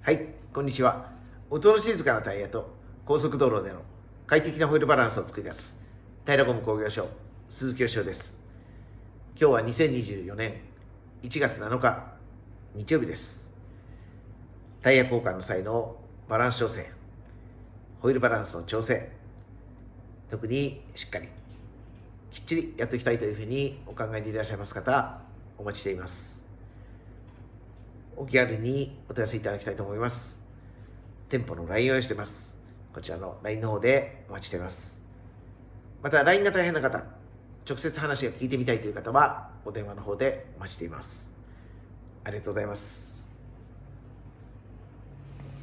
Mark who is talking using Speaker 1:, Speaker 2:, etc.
Speaker 1: はい、こんにちは。音の静かなタイヤと高速道路での快適なホイールバランスを作り出す平ゴム工業所鈴木義雄です。今日は2024年1月7日日曜日です。タイヤ交換の際のバランス調整、ホイールバランスの調整、特にしっかりきっちりやっていきたいというふうにお考えでいらっしゃいます方、お待ちしています。お気軽にお問い合わせいただきたいと思います。店舗の LINE を用意しています。こちらの LINE の方でお待ちしています。また LINE が大変な方、直接話を聞いてみたいという方はお電話の方でお待ちしています。ありがとうございます。